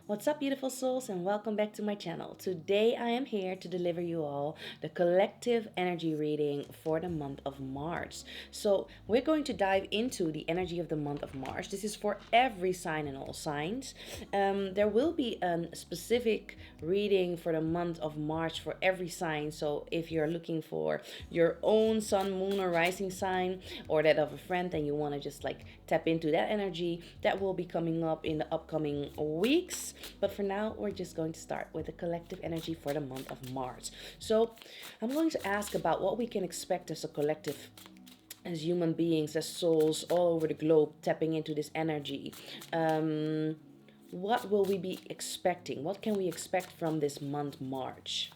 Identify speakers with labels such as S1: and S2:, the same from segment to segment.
S1: What's up, beautiful souls, and welcome back to my channel. Today I am here to deliver you all the collective energy reading for the month of March. So we're going to dive into the energy of the month of March. This is for every sign and all signs. There will be a specific reading for the month of March for every sign. So if you're looking for your own sun, moon, or rising sign, or that of a friend, and you want to just like tap into that energy, that will be coming up in the upcoming weeks. But for now, we're just going to start with the collective energy for the month of March. So I'm going to ask about what we can expect as a collective, as human beings, as souls all over the globe tapping into this energy. What will we be expecting? What can we expect from this month, March?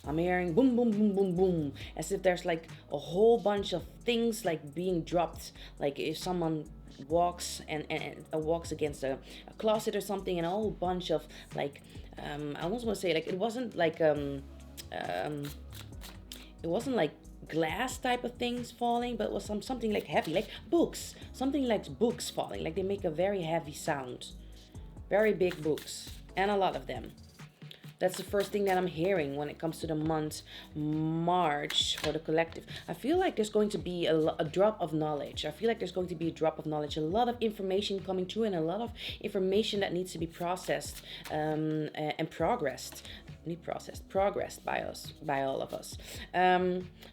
S1: I'm hearing boom, boom, boom, boom, boom, as if there's like a whole bunch of things like being dropped. Like if someone walks and walks against a closet or something, and a whole bunch of like, I almost want to say like um, it wasn't like glass type of things falling, but it was something like heavy, like books, something like books falling. Like they make a very heavy sound, very big books, and a lot of them. That's the first thing that I'm hearing when it comes to the month March for the collective. I feel like there's going to be a drop of knowledge. I feel like there's going to be a drop of knowledge, a lot of information coming through, and a lot of information that needs to be processed and progressed by us, by all of us.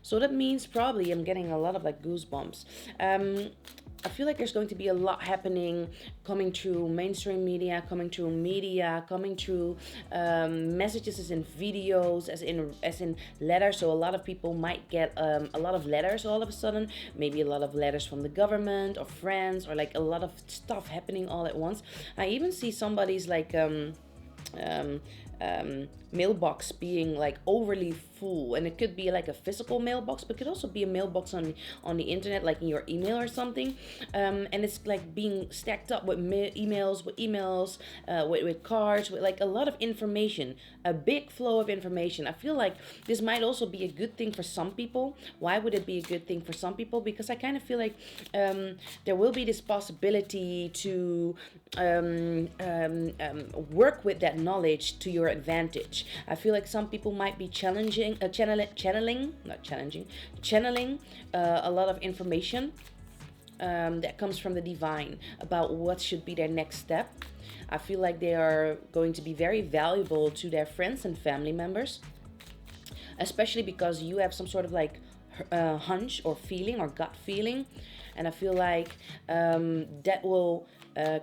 S1: So that means probably I'm getting a lot of like goosebumps. I feel like there's going to be a lot happening, coming through mainstream media, coming through media, coming through messages as in videos, as in letters. So a lot of people might get a lot of letters all of a sudden, maybe a lot of letters from the government or friends, or like a lot of stuff happening all at once. I even see somebody's like um, mailbox being like overly full, and it could be like a physical mailbox, but it could also be a mailbox on the internet, like in your email or something, and it's like being stacked up with emails, with cards, with like a lot of information, a big flow of information. I feel like this might also be a good thing for some people. Why would it be a good thing for some people? Because I kind of feel like there will be this possibility to work with that knowledge to your advantage. I feel like some people might be channeling a lot of information that comes from the divine about what should be their next step. I feel like they are going to be very valuable to their friends and family members, especially because you have some sort of like hunch or feeling or gut feeling. And I feel like that will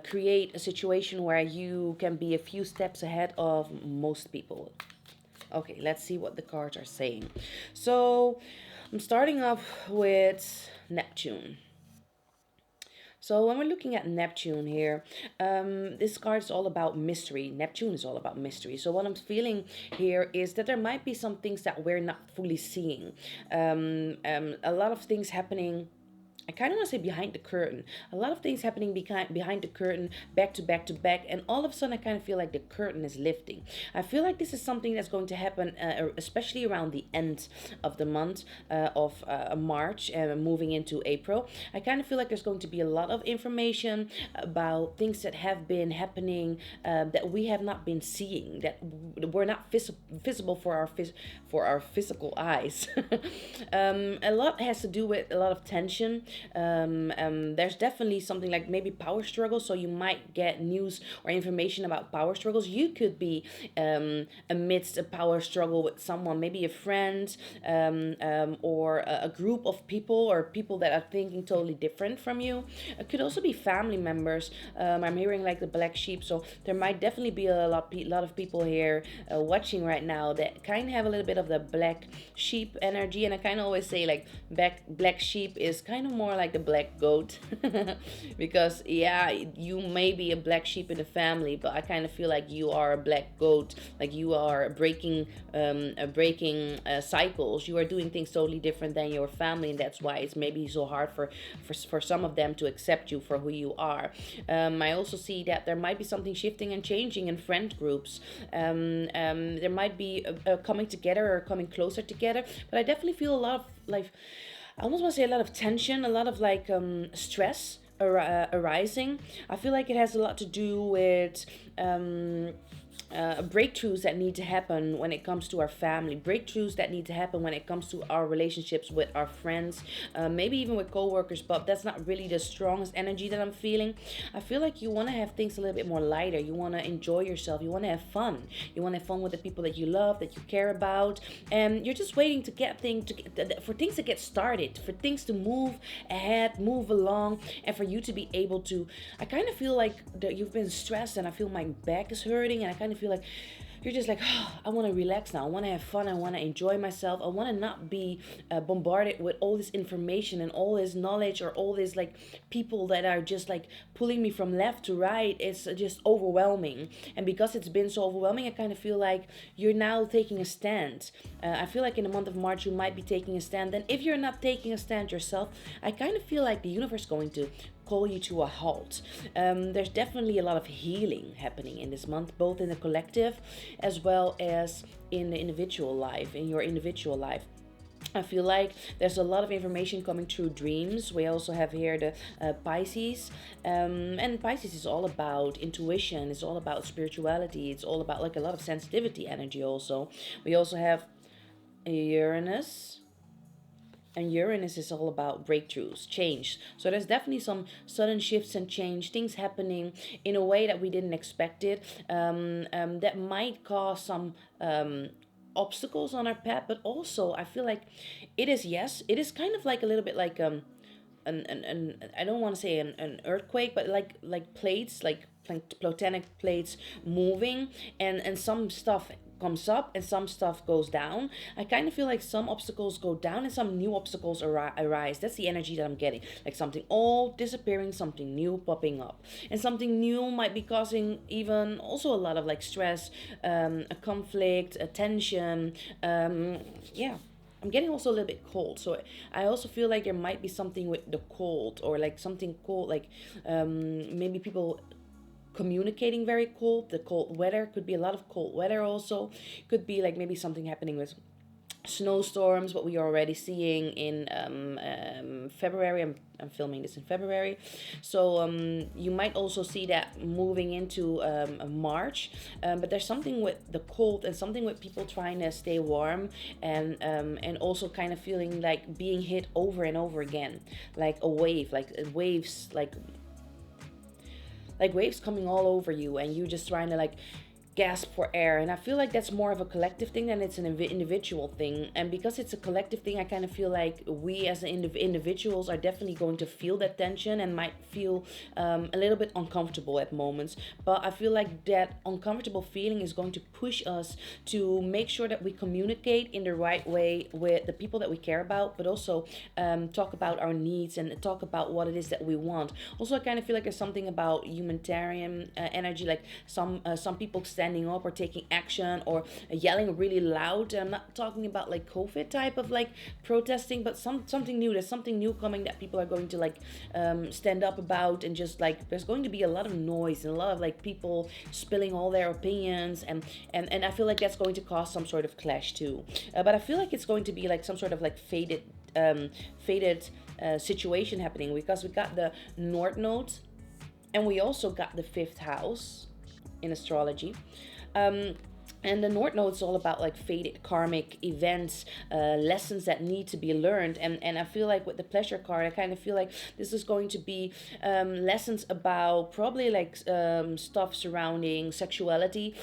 S1: create a situation where you can be a few steps ahead of most people. Okay, let's see what the cards are saying. So I'm starting off with Neptune. So when we're looking at Neptune here, this card is all about mystery. Neptune is all about mystery. So what I'm feeling here is that there might be some things that we're not fully seeing. A lot of things happening, I kind of want to say behind the curtain. A lot of things happening behind the curtain, back to back to back, and all of a sudden I kind of feel like the curtain is lifting. I feel like this is something that's going to happen, especially around the end of the month of March and moving into April. I kind of feel like there's going to be a lot of information about things that have been happening that we have not been seeing, that were not visible for our physical eyes. A lot has to do with a lot of tension. There's definitely something like maybe power struggles, so you might get news or information about power struggles. You could be amidst a power struggle with someone, maybe a friend, or a group of people, or people that are thinking totally different from you. It could also be family members. I'm hearing like the black sheep, so there might definitely be a lot of people here watching right now that kind of have a little bit of the black sheep energy. And I kind of always say like black sheep is kind of more like the black goat because yeah, you may be a black sheep in the family, but I kind of feel like you are a black goat, like you are breaking cycles. You are doing things totally different than your family, and that's why it's maybe so hard for some of them to accept you for who you are. I also see that there might be something shifting and changing in friend groups. There might be coming together or coming closer together, but I definitely feel a lot of like, I almost want to say a lot of tension, a lot of like stress arising, I feel like it has a lot to do with breakthroughs that need to happen when it comes to our family, breakthroughs that need to happen when it comes to our relationships with our friends, maybe even with coworkers, but that's not really the strongest energy that I'm feeling. I feel like you want to have things a little bit more lighter. You want to enjoy yourself. You want to have fun. You want to have fun with the people that you love, that you care about, and you're just waiting to get for things to get started, for things to move ahead, move along, and for you to be able to. I kind of feel like that you've been stressed, and I feel my back is hurting, and I kind of feel like you're just like, oh, I want to relax now. I want to have fun. I want to enjoy myself. I want to not be bombarded with all this information and all this knowledge, or all this like people that are just like pulling me from left to right. It's just overwhelming. And because it's been so overwhelming, I kind of feel like you're now taking a stand. I feel like in the month of March, you might be taking a stand. And if you're not taking a stand yourself, I kind of feel like the universe is going to call you to a halt. There's definitely a lot of healing happening in this month, both in the collective as well as in the individual life, in your individual life. I feel like there's a lot of information coming through dreams. We also have here the Pisces, and Pisces is all about intuition. It's all about spirituality. It's all about like a lot of sensitivity energy. Also, we also have Uranus, and Uranus is all about breakthroughs, change. So there's definitely some sudden shifts and change, things happening in a way that we didn't expect it. That might cause some obstacles on our path, but also I feel like it is, yes, it is kind of like a little bit like I don't want to say an earthquake, but like plates, like plutonic plates moving, and some stuff comes up and some stuff goes down. I kind of feel like some obstacles go down and some new obstacles arise. That's the energy that I'm getting. Like something old disappearing, something new popping up. And something new might be causing even also a lot of like stress, a conflict, a tension. Yeah. I'm getting also a little bit cold, so I also feel like there might be something with the cold, or like something cold, like maybe people communicating very cold. The cold weather could be a lot of cold weather. Also, could be like maybe something happening with snowstorms, what we are already seeing in February. I'm filming this in February, so you might also see that moving into March. But there's something with the cold and something with people trying to stay warm, and also kind of feeling like being hit over and over again, like a wave, like waves, like waves coming all over you, and you just trying to like gasp for air. And I feel like that's more of a collective thing than it's an individual thing. And because it's a collective thing, I kind of feel like we as individuals are definitely going to feel that tension and might feel a little bit uncomfortable at moments. But I feel like that uncomfortable feeling is going to push us to make sure that we communicate in the right way with the people that we care about, but also talk about our needs and talk about what it is that we want. Also, I kind of feel like there's something about humanitarian energy, like some people standing up or taking action or yelling really loud. I'm not talking about like COVID type of like protesting, but something new. There's something new coming that people are going to like stand up about, and just like there's going to be a lot of noise and a lot of like people spilling all their opinions, and I feel like that's going to cause some sort of clash too. But I feel like it's going to be like some sort of like faded situation happening, because we got the North Node and we also got the fifth house in astrology. And the North Node is all about like faded karmic events, lessons that need to be learned. And I feel like with the pleasure card, I kind of feel like this is going to be lessons about probably like stuff surrounding sexuality,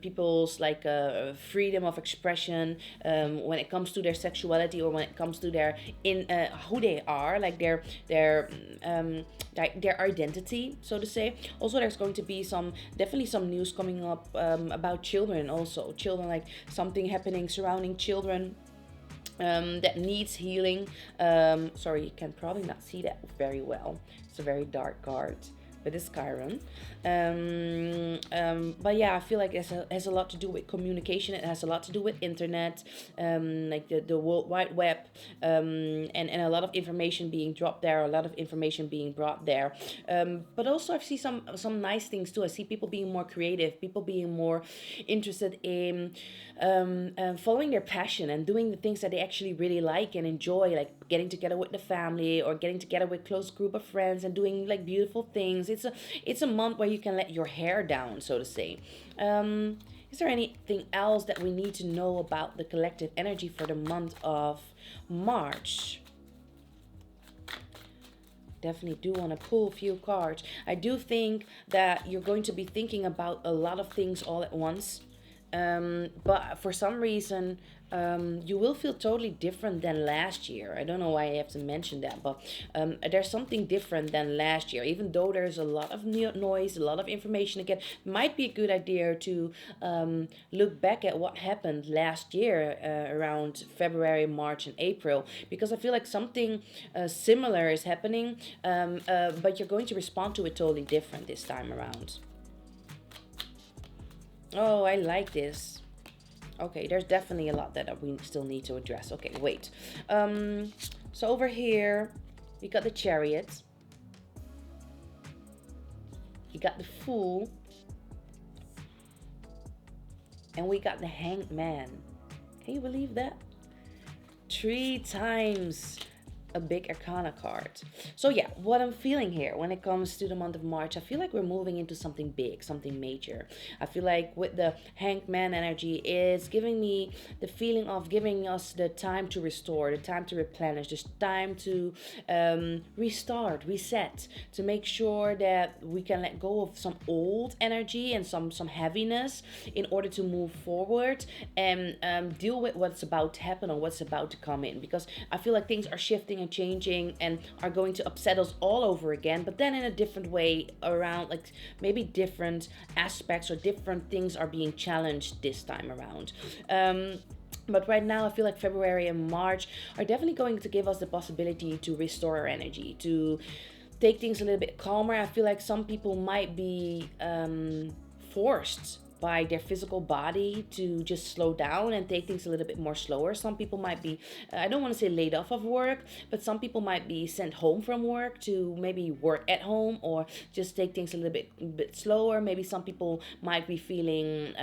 S1: people's like freedom of expression when it comes to their sexuality, or when it comes to their who they are, like their identity, so to say. Also, there's going to be definitely some news coming up about children. Also, children, like something happening surrounding children that needs healing. Sorry, you can probably not see that very well. It's a very dark card, but it's Chiron. But yeah, I feel like it has a lot to do with communication. It has a lot to do with internet, like the World Wide Web, and a lot of information being dropped there, a lot of information being brought there. But also I see some nice things too. I see people being more creative, people being more interested in following their passion and doing the things that they actually really like and enjoy, like getting together with the family or getting together with close group of friends and doing like beautiful things. It's a month where you can let your hair down, so to say. Is there anything else that we need to know about the collective energy for the month of March? Definitely do want to pull a few cards. I do think that you're going to be thinking about a lot of things all at once. But for some reason, you will feel totally different than last year. I don't know why I have to mention that, but there's something different than last year. Even though there's a lot of noise, a lot of information again, might be a good idea to look back at what happened last year around February, March, and April, because I feel like something similar is happening, but you're going to respond to it totally different this time around. Oh, I like this. Okay, there's definitely a lot that we still need to address. Okay, wait. So over here, we got the Chariot. You got the Fool. And we got the Hanged Man. Can you believe that? 3 times a big arcana card. So yeah, what I'm feeling here when it comes to the month of March, I feel like we're moving into something big, something major. I feel like with the Hanged Man energy, it's giving me the feeling of giving us the time to restore, the time to replenish, the time to restart, reset, to make sure that we can let go of some old energy and some heaviness in order to move forward and deal with what's about to happen or what's about to come in. Because I feel like things are shifting and changing and are going to upset us all over again, but then in a different way, around like maybe different aspects or different things are being challenged this time around. But right now, I feel like February and March are definitely going to give us the possibility to restore our energy, to take things a little bit calmer. I feel like some people might be forced by their physical body to just slow down and take things a little bit more slower. Some people might be, I don't want to say laid off of work, but some people might be sent home from work to maybe work at home or just take things a little bit slower. Maybe some people might be feeling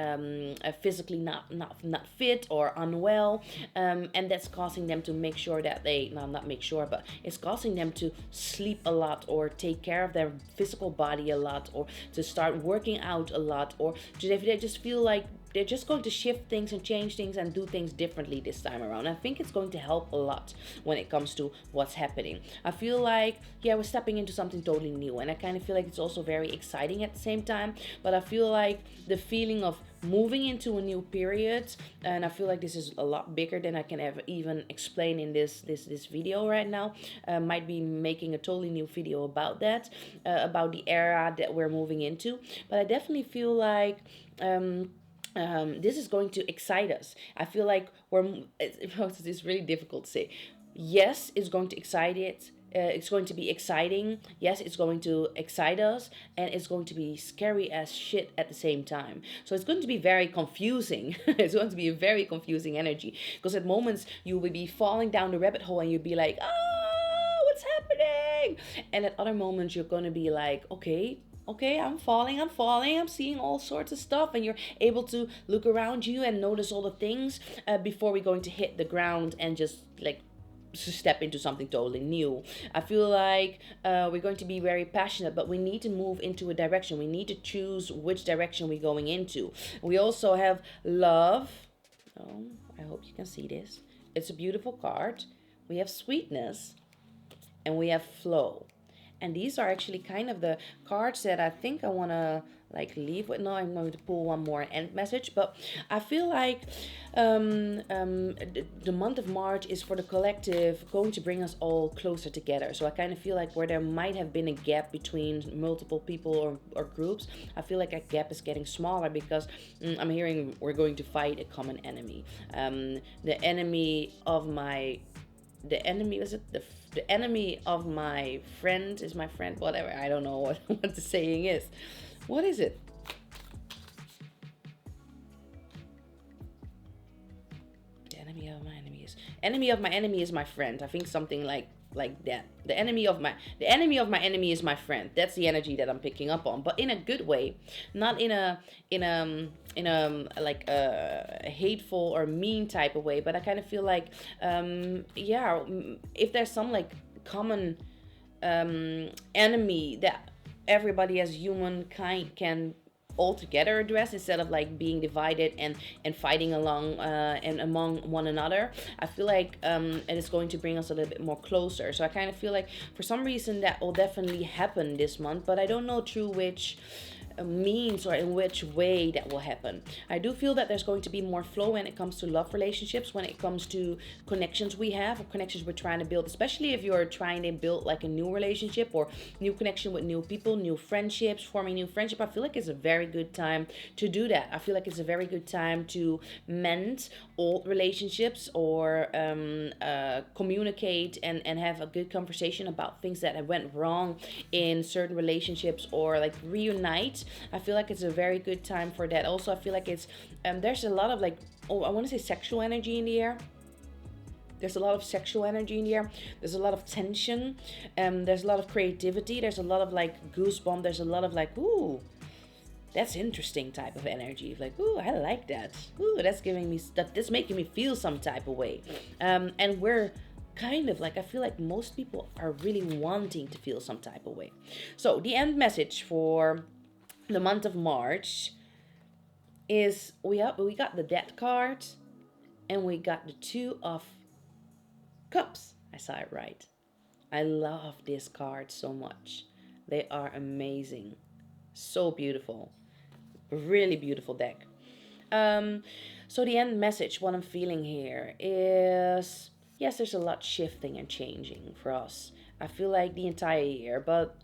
S1: physically not fit or unwell, and that's causing them to make sure that not make sure, but it's causing them to sleep a lot or take care of their physical body a lot, or to start working out a lot, or they just feel like they're just going to shift things and change things and do things differently this time around. I think it's going to help a lot when it comes to what's happening. I feel like, yeah, we're stepping into something totally new, and I kind of feel like it's also very exciting at the same time. But I feel like the feeling of moving into a new period, and I feel like this is a lot bigger than I can ever even explain in this video right now. Might be making a totally new video about that, about the era that we're moving into. But I definitely feel like this is going to excite us. I feel like it's really difficult to say. Yes, it's going to excite it. It's going to be exciting. Yes, it's going to excite us, and it's going to be scary as shit at the same time. So it's going to be very confusing. It's going to be a very confusing energy, because at moments you will be falling down the rabbit hole and you'll be like, oh, what's happening? And at other moments you're going to be like, okay, I'm falling, I'm seeing all sorts of stuff, and you're able to look around you and notice all the things before we're going to hit the ground and just like to step into something totally new. I feel like we're going to be very passionate, but we need to move into a direction. We need to choose which direction we're going into. We also have Love. Oh, I hope you can see this. It's a beautiful card. We have Sweetness, and we have Flow. And these are actually kind of the cards that I think I want to like leave with. No, I'm going to pull one more end message. But I feel like the month of March is for the collective going to bring us all closer together. So I kind of feel like where there might have been a gap between multiple people or groups, I feel like that gap is getting smaller, because I'm hearing we're going to fight a common enemy. The enemy of my friend is my friend, whatever. I don't know what the saying is. What is it? The enemy of my enemy is my friend. I think something like like that. The enemy of my enemy is my friend. That's the energy that I'm picking up on, but in a good way, not in a like a hateful or mean type of way. But I kind of feel like, yeah, if there's some like common enemy that everybody as humankind can altogether address, instead of like being divided and fighting along and among one another, I feel like it is going to bring us a little bit more closer. So I kind of feel like for some reason that will definitely happen this month, but I don't know through which means or in which way that will happen. I do feel that there's going to be more flow when it comes to love relationships, when it comes to connections we have or connections we're trying to build, especially if you're trying to build like a new relationship or new connection with new people, new friendships, forming new friendship. I feel like it's a very good time to do that. I feel like it's a very good time to mend old relationships or communicate and have a good conversation about things that went wrong in certain relationships, or like reunite. I feel like it's a very good time for that. Also, I feel like it's there's a lot of like, I want to say sexual energy in the air. There's a lot of sexual energy in the air. There's a lot of tension. There's a lot of creativity. There's a lot of like goosebump. There's a lot of like, ooh, that's interesting type of energy. Like, ooh, I like that. Ooh, that's giving me stuff. That's making me feel some type of way. And we're kind of like, I feel like most people are really wanting to feel some type of way. So the end message for the month of March is we got the Death card and we got the Two of Cups. I saw it right. I love this card so much. They are amazing. So beautiful. Really beautiful deck. So the end message, what I'm feeling here is, yes, there's a lot shifting and changing for us. I feel like the entire year, but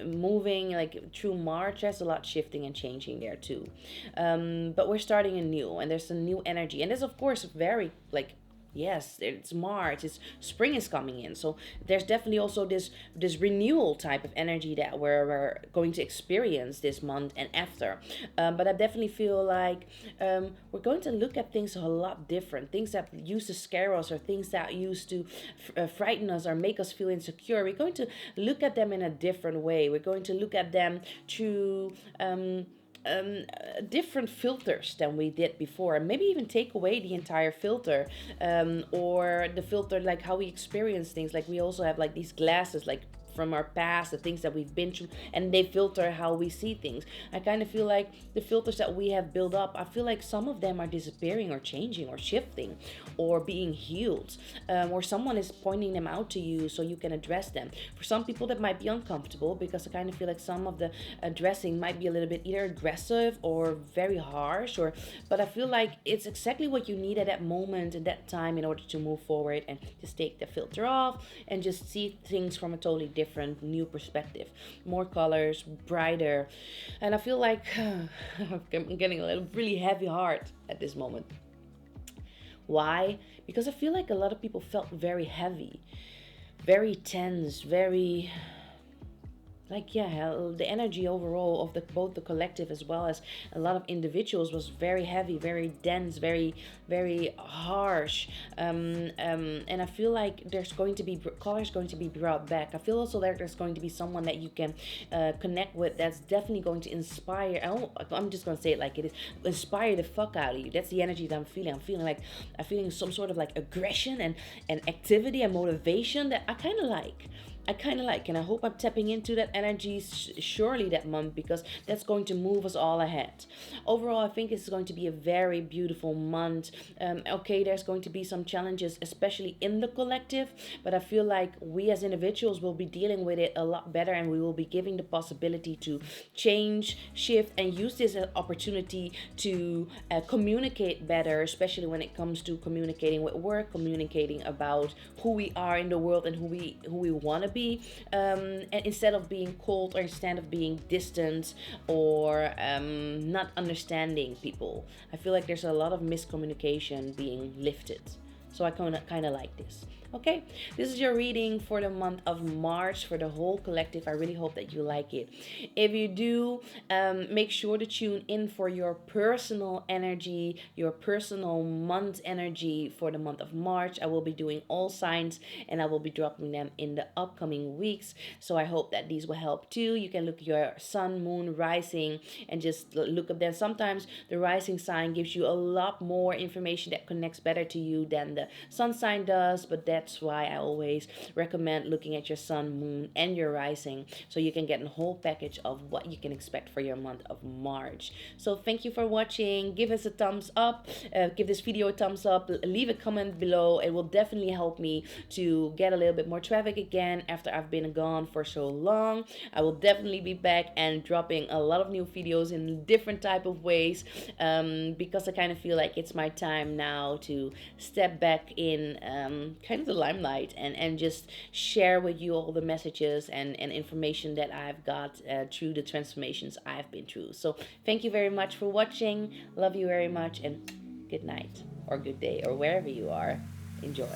S1: moving like through March, there's a lot shifting and changing there too. But we're starting anew, and there's a new energy, and there's of course very like, yes, it's March, it's spring is coming in, so there's definitely also this renewal type of energy that we're going to experience this month and after. But I definitely feel like we're going to look at things a lot different. Things that used to scare us, or things that used to frighten us or make us feel insecure, we're going to look at them in a different way. We're going to look at them through different filters than we did before, and maybe even take away the entire filter, or the filter like how we experience things. Like we also have like these glasses like from our past, the things that we've been through, and they filter how we see things. I kind of feel like the filters that we have built up, I feel like some of them are disappearing or changing or shifting or being healed, or someone is pointing them out to you so you can address them. For some people that might be uncomfortable, because I kind of feel like some of the addressing might be a little bit either aggressive or very harsh, or but I feel like it's exactly what you need at that moment and that time in order to move forward and just take the filter off and just see things from a totally different new perspective, more colors, brighter. And I feel like I'm getting a little really heavy heart at this moment. Why? Because I feel like a lot of people felt very heavy, very tense, very like, yeah, the energy overall of the both the collective as well as a lot of individuals was very heavy, very dense, very harsh. And I feel like there's going to be colors going to be brought back. I feel also that there's going to be someone that you can connect with, that's definitely going to inspire. I'm just going to say it like it is, inspire the fuck out of you. That's the energy that I'm feeling. I'm feeling some sort of like aggression and activity and motivation that I kind of like. And I hope I'm tapping into that energy surely that month, because that's going to move us all ahead. Overall, I think it's going to be a very beautiful month. Okay, there's going to be some challenges, especially in the collective, but I feel like we as individuals will be dealing with it a lot better, and we will be giving the possibility to change, shift, and use this as an opportunity to communicate better, especially when it comes to communicating with work, communicating about who we are in the world and who we want to be. And instead of being cold, or instead of being distant, or not understanding people, I feel like there's a lot of miscommunication being lifted. So I kind of like this. Okay, this is your reading for the month of March for the whole collective. I really hope that you like it. If you do, make sure to tune in for your personal energy, your personal month energy for the month of March. I will be doing all signs and I will be dropping them in the upcoming weeks. So I hope that these will help too. You can look at your sun, moon, rising, and just look up them. Sometimes the rising sign gives you a lot more information that connects better to you than the sun sign does, but that's why I always recommend looking at your sun, moon, and your rising so you can get a whole package of what you can expect for your month of March. So thank you for watching. Give us a thumbs up, give this video a thumbs up, leave a comment below. It will definitely help me to get a little bit more traffic again after I've been gone for so long. I will definitely be back and dropping a lot of new videos in different type of ways, because I kind of feel like it's my time now to step back in kind of the limelight and just share with you all the messages and information that I've got through the transformations I've been through. So thank you very much for watching. Love you very much, and good night or good day or wherever you are. Enjoy.